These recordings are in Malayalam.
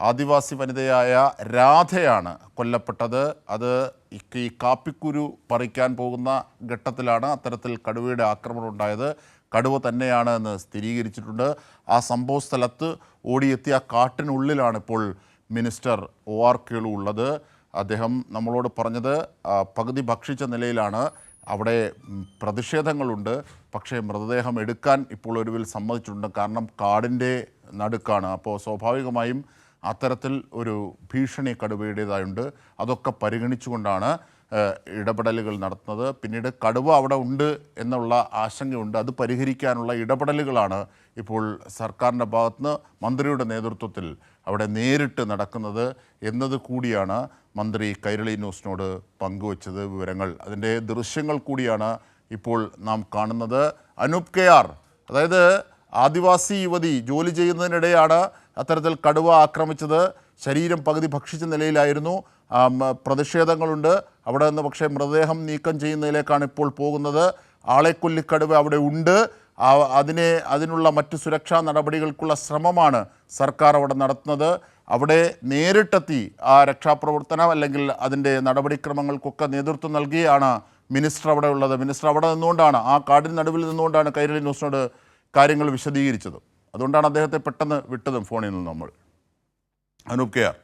ആദിവാസി വനിതയായ രാധയാണ് കൊല്ലപ്പെട്ടത്. അത് ഈ കാപ്പിക്കുരു പറിക്കാൻ പോകുന്ന ഘട്ടത്തിലാണ് അത്തരത്തിൽ കടുവയുടെ ആക്രമണം ഉണ്ടായത്. കടുവ തന്നെയാണ് എന്ന് സ്ഥിരീകരിച്ചിട്ടുണ്ട്. ആ സംഭവ സ്ഥലത്ത് ഓടിയെത്തിയ കാട്ടിനുള്ളിലാണ് ഇപ്പോൾ മിനിസ്റ്റർ OR കേളു ഉള്ളത്. അദ്ദേഹം നമ്മളോട് പറഞ്ഞത് പകുതി ഭക്ഷിച്ച നിലയിലാണ്. അവിടെ പ്രതിഷേധങ്ങളുണ്ട്, പക്ഷേ മൃതദേഹം എടുക്കാൻ ഇപ്പോൾ ഒടുവിൽ സമ്മതിച്ചിട്ടുണ്ട്. കാരണം കാടിൻ്റെ നടുക്കാണ്. അപ്പോൾ സ്വാഭാവികമായും അത്തരത്തിൽ ഒരു ഭീഷണി കടുവയുടേതായുണ്ട്. അതൊക്കെ പരിഗണിച്ചുകൊണ്ടാണ് ഇടപെടലുകൾ നടത്തുന്നത്. പിന്നീട് കടുവ അവിടെ ഉണ്ട് എന്നുള്ള ആശങ്കയുണ്ട്. അത് പരിഹരിക്കാനുള്ള ഇടപെടലുകളാണ് ഇപ്പോൾ സർക്കാരിൻ്റെ ഭാഗത്തുനിന്ന് മന്ത്രിയുടെ നേതൃത്വത്തിൽ അവിടെ നേരിട്ട് നടക്കുന്നത് എന്നത് കൂടിയാണ് മന്ത്രി കൈരളി ന്യൂസിനോട് പങ്കുവച്ചത് വിവരങ്ങൾ. അതിൻ്റെ ദൃശ്യങ്ങൾ കൂടിയാണ് ഇപ്പോൾ നാം കാണുന്നത്. അനൂപ് KR, അതായത് ആദിവാസി യുവതി ജോലി ചെയ്യുന്നതിനിടെയാണ് അത്തരത്തിൽ കടുവ ആക്രമിച്ചത്. ശരീരം പകുതി ഭക്ഷിച്ച നിലയിലായിരുന്നു. പ്രതിഷേധങ്ങളുണ്ട് അവിടെ നിന്ന്. പക്ഷേ മൃതദേഹം നീക്കം ചെയ്യുന്നതിലേക്കാണ് ഇപ്പോൾ പോകുന്നത്. ആളെക്കൊല്ലിക്കടുവ അവിടെ ഉണ്ട്. അതിനുള്ള മറ്റ് സുരക്ഷാ നടപടികൾക്കുള്ള ശ്രമമാണ് സർക്കാർ അവിടെ നടത്തുന്നത്. അവിടെ നേരിട്ടെത്തി ആ രക്ഷാപ്രവർത്തനം അല്ലെങ്കിൽ അതിൻ്റെ നടപടിക്രമങ്ങൾക്കൊക്കെ നേതൃത്വം നൽകിയാണ് മിനിസ്റ്റർ അവിടെ ഉള്ളത്. മിനിസ്റ്റർ അവിടെ നിന്നുകൊണ്ടാണ്, ആ കാടിന് നടുവിൽ നിന്നുകൊണ്ടാണ് കൈരളി ന്യൂസിനോട് കാര്യങ്ങൾ വിശദീകരിച്ചത്. അതുകൊണ്ടാണ് അദ്ദേഹത്തെ പെട്ടെന്ന് വിട്ടതും ഫോണിൽ നിന്ന് നമ്മൾ. അനൂപ് KR.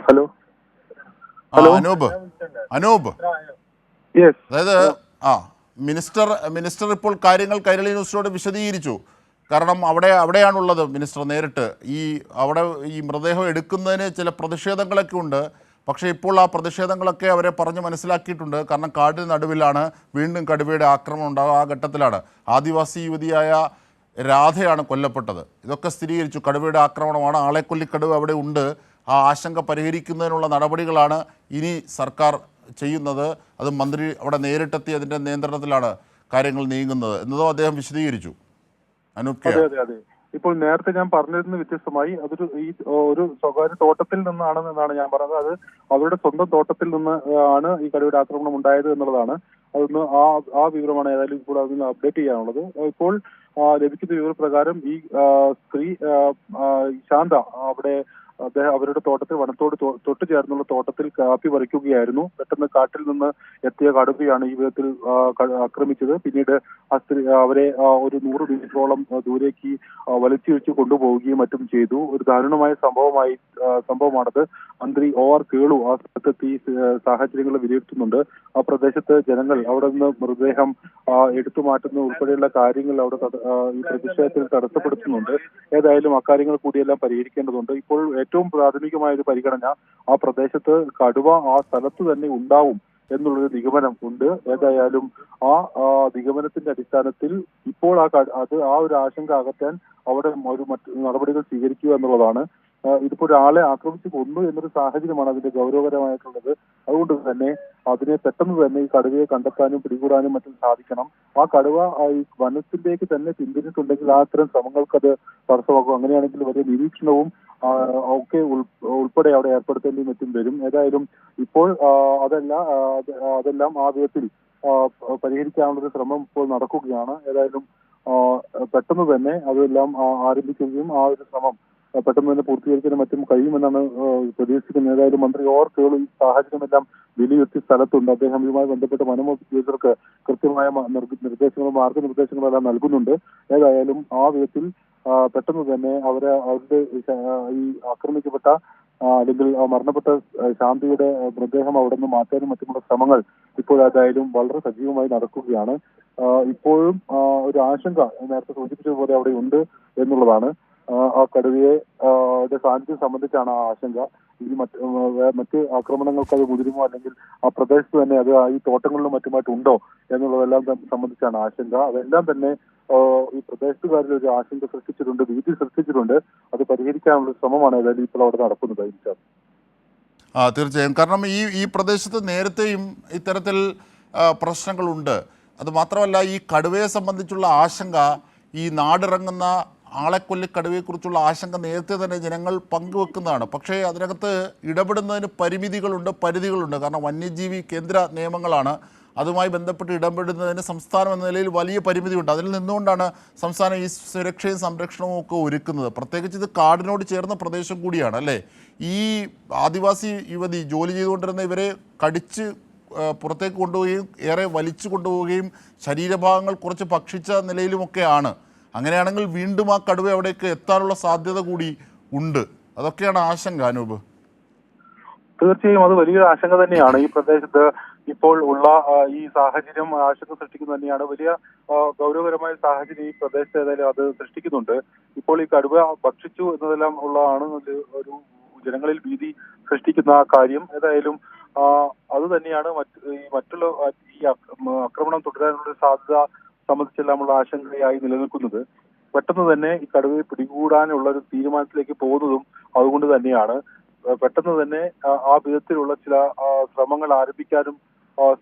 ഹലോ അനൂപ്, അതായത് മിനിസ്റ്റർ ഇപ്പോൾ കാര്യങ്ങൾ കൈരളി ന്യൂസിനോട് വിശദീകരിച്ചു. കാരണം അവിടെയാണുള്ളത് മിനിസ്റ്റർ നേരിട്ട്. അവിടെ ഈ മൃതദേഹം എടുക്കുന്നതിന് ചില പ്രതിഷേധങ്ങളൊക്കെ ഉണ്ട്. പക്ഷേ ഇപ്പോൾ ആ പ്രതിഷേധങ്ങളൊക്കെ അവരെ പറഞ്ഞ് മനസ്സിലാക്കിയിട്ടുണ്ട്. കാരണം കാടിന് നടുവിലാണ്, വീണ്ടും കടുവയുടെ ആക്രമണം ഉണ്ടാകും. ആ ഘട്ടത്തിലാണ് ആദിവാസി യുവതിയായ രാധയാണ് കൊല്ലപ്പെട്ടത്. ഇതൊക്കെ സ്ഥിരീകരിച്ചു. കടുവയുടെ ആക്രമണമാണ്, ആളെക്കൊല്ലിക്കടുവ അവിടെ ഉണ്ട്. ആ ആശങ്ക പരിഹരിക്കുന്നതിനുള്ള നടപടികളാണ് ഇനി സർക്കാർ ചെയ്യുന്നത്. അത് മന്ത്രി അവിടെ നേരിട്ടെത്തി അതിൻ്റെ നിയന്ത്രണത്തിലാണ് കാര്യങ്ങൾ നീങ്ങുന്നത് എന്നതും അദ്ദേഹം വിശദീകരിച്ചു. അനൂപ് KR. അതെ. ഇപ്പോൾ നേരത്തെ ഞാൻ പറഞ്ഞതിന് വ്യത്യസ്തമായി ഒരു സ്വകാര്യ തോട്ടത്തിൽ നിന്നാണെന്നാണ് ഞാൻ പറഞ്ഞത്. അത് അവരുടെ സ്വന്തം തോട്ടത്തിൽ നിന്ന് ആണ് ഈ കടുവയുടെ ആക്രമണം ഉണ്ടായത് എന്നുള്ളതാണ്. അതൊന്ന് ആ വിവരമാണ് ഏതായാലും ഇപ്പോൾ അതിന് അപ്ഡേറ്റ് ചെയ്യാനുള്ളത്. ഇപ്പോൾ ലഭിക്കുന്ന വിവരപ്രകാരം ഈ സ്ത്രീ ശാന്ത അവിടെ അവരുടെ തോട്ടത്തിൽ, വനത്തോട് തൊട്ട് ചേർന്നുള്ള തോട്ടത്തിൽ കാപ്പി പറിക്കുകയായിരുന്നു. പെട്ടെന്ന് കാട്ടിൽ നിന്ന് എത്തിയ കടുവയാണ് ഈ വിധത്തിൽ ആക്രമിച്ചത്. പിന്നീട് ആ സ്ത്രീ അവരെ ഒരു 100 മീറ്ററോളം ദൂരേക്ക് വലിച്ചിഴിച്ച് കൊണ്ടുപോവുകയും മറ്റും ചെയ്തു. ഒരു ദാരുണമായ സംഭവമാണത്. മന്ത്രി OR കേളു ആ സ്ഥലത്തെത്തി സാഹചര്യങ്ങൾ വിലയിരുത്തുന്നുണ്ട്. ആ പ്രദേശത്ത് ജനങ്ങൾ അവിടെ നിന്ന് മൃതദേഹം എടുത്തു മാറ്റുന്ന ഉൾപ്പെടെയുള്ള കാര്യങ്ങൾ അവിടെ ഈ പ്രതിഷേധത്തിൽ തടസ്സപ്പെടുത്തുന്നുണ്ട്. ഏതായാലും അക്കാര്യങ്ങൾ കൂടിയെല്ലാം പരിഹരിക്കേണ്ടതുണ്ട്. ഇപ്പോൾ ഏറ്റവും പ്രാഥമികമായ ഒരു പരിഗണന ആ പ്രദേശത്ത് കടുവ ആ സ്ഥലത്ത് തന്നെ ഉണ്ടാവും എന്നുള്ളൊരു നിഗമനം ഉണ്ട്. ഏതായാലും ആ നിഗമനത്തിന്റെ അടിസ്ഥാനത്തിൽ ഇപ്പോൾ ആ ഒരു ആശങ്ക അകറ്റാൻ അവിടെ മറ്റു നടപടികൾ സ്വീകരിക്കുക എന്നുള്ളതാണ്. ഇതിപ്പോ ഒരാളെ ആക്രമിച്ച് കൊന്നു എന്നൊരു സാഹചര്യമാണ് അതിന്റെ ഗൗരവകരമായിട്ടുള്ളത്. അതുകൊണ്ട് തന്നെ അതിനെ പെട്ടെന്ന് തന്നെ ഈ കടുവയെ കണ്ടെത്താനും പിടികൂടാനും മറ്റും സാധിക്കണം. ആ കടുവ ഈ വനത്തിലേക്ക് തന്നെ പിന്തിരിഞ്ഞിട്ടുണ്ടെങ്കിൽ അത്തരം ശ്രമങ്ങൾക്ക് അത് തടസ്സമാക്കും. അങ്ങനെയാണെങ്കിൽ വലിയ നിരീക്ഷണവും ഒക്കെ ഉൾപ്പെടെ അവിടെ ഏർപ്പെടുത്തേണ്ടിയും മറ്റും വരും. ഏതായാലും ഇപ്പോൾ അതെല്ലാം ആ വിധത്തിൽ പരിഹരിക്കാനുള്ളൊരു ശ്രമം ഇപ്പോൾ നടക്കുകയാണ്. ഏതായാലും പെട്ടെന്ന് തന്നെ അതെല്ലാം ആരംഭിക്കുകയും ആ ഒരു ശ്രമം പെട്ടെന്ന് തന്നെ പൂർത്തീകരിക്കാനും മറ്റും കഴിയുമെന്നാണ് പ്രതീക്ഷിക്കുന്നത്. ഏതായാലും മന്ത്രി OR കേളു ഈ സാഹചര്യമെല്ലാം വിലയിരുത്തി സ്ഥലത്തുണ്ട്. അദ്ദേഹം ഇതുമായി ബന്ധപ്പെട്ട വനോദ്യോഗസ്ഥർക്ക് കൃത്യമായ നിർദ്ദേശങ്ങളും മാർഗനിർദ്ദേശങ്ങളും എല്ലാം നൽകുന്നുണ്ട്. ഏതായാലും ആ വിധത്തിൽ പെട്ടെന്ന് തന്നെ അവരുടെ ഈ ആക്രമിക്കപ്പെട്ട അല്ലെങ്കിൽ മരണപ്പെട്ട ശാന്തിയുടെ മൃതദേഹം അവിടെ നിന്ന് മാറ്റാനും മറ്റുമുള്ള ശ്രമങ്ങൾ ഇപ്പോഴേതായാലും വളരെ സജീവമായി നടക്കുകയാണ്. ഇപ്പോഴും ഒരു ആശങ്ക നേരത്തെ സൂചിപ്പിച്ചതുപോലെ അവിടെ ഉണ്ട് എന്നുള്ളതാണ്. ആ കടുവയെ സാന്നിധ്യം സംബന്ധിച്ചാണ് ആ ആശങ്ക. ഈ മറ്റ് ആക്രമണങ്ങൾക്ക് അത് മുതിരുമോ അല്ലെങ്കിൽ ആ പ്രദേശത്ത് തന്നെ അത് ഈ തോട്ടങ്ങളിലും മറ്റുമായിട്ട് ഉണ്ടോ എന്നുള്ളതെല്ലാം സംബന്ധിച്ചാണ് ആശങ്ക. അതെല്ലാം തന്നെ ഈ പ്രദേശത്തുകാരിൽ ഒരു ആശങ്ക സൃഷ്ടിച്ചിട്ടുണ്ട്, ഭീതി സൃഷ്ടിച്ചിട്ടുണ്ട്. അത് പരിഹരിക്കാനുള്ള ശ്രമമാണ് ഏതായാലും ഇപ്പോൾ അവിടെ നടക്കുന്നത്. തീർച്ചയായും. കാരണം ഈ പ്രദേശത്ത് നേരത്തെയും ഇത്തരത്തിൽ പ്രശ്നങ്ങളുണ്ട്. അത് മാത്രമല്ല ഈ കടുവയെ സംബന്ധിച്ചുള്ള ആശങ്ക, ഈ നാടിറങ്ങുന്ന ആളെക്കൊല്ലിക്കടുവയെക്കുറിച്ചുള്ള ആശങ്ക നേരത്തെ തന്നെ ജനങ്ങൾ പങ്കുവെക്കുന്നതാണ്. പക്ഷേ അതിനകത്ത് ഇടപെടുന്നതിന് പരിമിതികളുണ്ട്, പരിധികളുണ്ട്. കാരണം വന്യജീവി കേന്ദ്ര നിയമങ്ങളാണ്. അതുമായി ബന്ധപ്പെട്ട് ഇടപെടുന്നതിന് സംസ്ഥാനം എന്ന നിലയിൽ വലിയ പരിമിതിയുണ്ട്. അതിൽ നിന്നുകൊണ്ടാണ് സംസ്ഥാനം ഈ സുരക്ഷയും സംരക്ഷണവും ഒക്കെ ഒരുക്കുന്നത്. പ്രത്യേകിച്ച് ഇത് കാടിനോട് ചേർന്ന പ്രദേശം കൂടിയാണ് അല്ലേ? ഈ ആദിവാസി യുവതി ജോലി ചെയ്തുകൊണ്ടിരുന്ന ഇവരെ കടിച്ച് പുറത്തേക്ക് കൊണ്ടുപോവുകയും ഏറെ വലിച്ചു കൊണ്ടുപോവുകയും ശരീരഭാഗങ്ങൾ കുറച്ച് ഭക്ഷിച്ച നിലയിലുമൊക്കെയാണ്. അങ്ങനെയാണെങ്കിൽ വീണ്ടും ആ കടുവ അവിടേക്ക് എത്താനുള്ള സാധ്യത കൂടി ഉണ്ട്. അതൊക്കെയാണ് ആശങ്ക. അനൂപ്, തീർച്ചയായും അത് വലിയൊരു ആശങ്ക തന്നെയാണ്. ഈ പ്രദേശത്ത് ഇപ്പോൾ ഉള്ള ഈ സാഹചര്യം ആശങ്ക സൃഷ്ടിക്കുന്നത് തന്നെയാണ്. വലിയ ഗൗരവകരമായ സാഹചര്യം ഈ പ്രദേശത്ത് ഏതായാലും അത് സൃഷ്ടിക്കുന്നുണ്ട്. ഇപ്പോൾ ഈ കടുവ ഭക്ഷിച്ചു എന്നതെല്ലാം ഉള്ളതാണ് ഒരു ജനങ്ങളിൽ ഭീതി സൃഷ്ടിക്കുന്ന കാര്യം. ഏതായാലും അത് തന്നെയാണ് മറ്റുള്ള ഈ ആക്രമണം തുടരാനുള്ള സാധ്യത സംബന്ധിച്ചെല്ലാമുള്ള ആശങ്കയായി നിലനിൽക്കുന്നത്. പെട്ടെന്ന് തന്നെ ഈ കടുവയെ പിടികൂടാനുള്ള ഒരു തീരുമാനത്തിലേക്ക് പോകുന്നതും അതുകൊണ്ട് തന്നെയാണ്. പെട്ടെന്ന് തന്നെ ആ വിധത്തിലുള്ള ചില ശ്രമങ്ങൾ ആരംഭിക്കാനും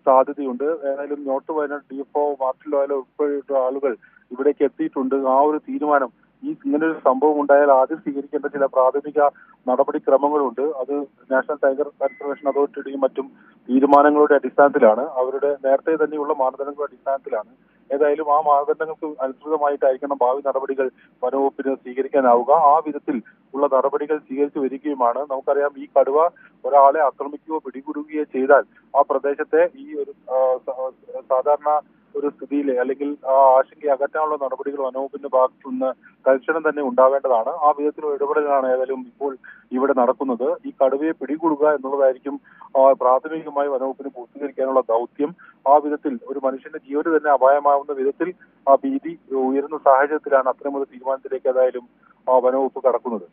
സാധ്യതയുണ്ട്. ഏതായാലും നോർത്ത് വയനാട് DFO മാർട്ടിൻ ലോയൽ ഉൾപ്പെടെയുള്ള ആളുകൾ ഇവിടേക്ക് എത്തിയിട്ടുണ്ട്. ആ ഒരു തീരുമാനം ഇങ്ങനൊരു സംഭവം ഉണ്ടായാൽ ആദ്യം സ്വീകരിക്കേണ്ട ചില പ്രാഥമിക നടപടിക്രമങ്ങളുണ്ട്. അത് നാഷണൽ ടൈഗർ കൺസർവേഷൻ അതോറിറ്റിയുടെയും മറ്റും തീരുമാനങ്ങളുടെ അടിസ്ഥാനത്തിലാണ്, അവരുടെ നേരത്തെ തന്നെയുള്ള മാനദണ്ഡങ്ങളുടെ അടിസ്ഥാനത്തിലാണ്. ഏതായാലും ആ മാനദണ്ഡങ്ങൾക്ക് അനുസൃതമായിട്ടായിരിക്കണം ഭാവി നടപടികൾ വനവകുപ്പിന് സ്വീകരിക്കാനാവുക. ആ വിധത്തിൽ ഉള്ള നടപടികൾ സ്വീകരിച്ചു വരികയുമാണ്. നമുക്കറിയാം, ഈ കടുവ ഒരാളെ ആക്രമിക്കുകയോ പിടികൂടുകയോ ചെയ്താൽ ആ പ്രദേശത്തെ ഈ ഒരു സാധാരണ ഒരു സ്ഥിതിയിൽ അല്ലെങ്കിൽ ആ ആശങ്കയെ അകറ്റാനുള്ള നടപടികൾ വനവകുപ്പിന്റെ ഭാഗത്തു നിന്ന് തൽക്ഷണം തന്നെ ഉണ്ടാവേണ്ടതാണ്. ആ വിധത്തിലുള്ള ഇടപെടലാണ് ഏതായാലും ഇപ്പോൾ ഇവിടെ നടക്കുന്നത്. ഈ കടുവയെ പിടികൂടുക എന്നുള്ളതായിരിക്കും പ്രാഥമികമായി വനവകുപ്പിന് പൂർത്തീകരിക്കാനുള്ള ദൗത്യം. ആ വിധത്തിൽ ഒരു മനുഷ്യന്റെ ജീവന് തന്നെ അപായമാവുന്ന വിധത്തിൽ ആ ഭീതി ഉയരുന്ന സാഹചര്യത്തിലാണ് അത്തരമൊരു തീരുമാനത്തിലേക്ക് ഏതായാലും വനവകുപ്പ് കടക്കുന്നത്.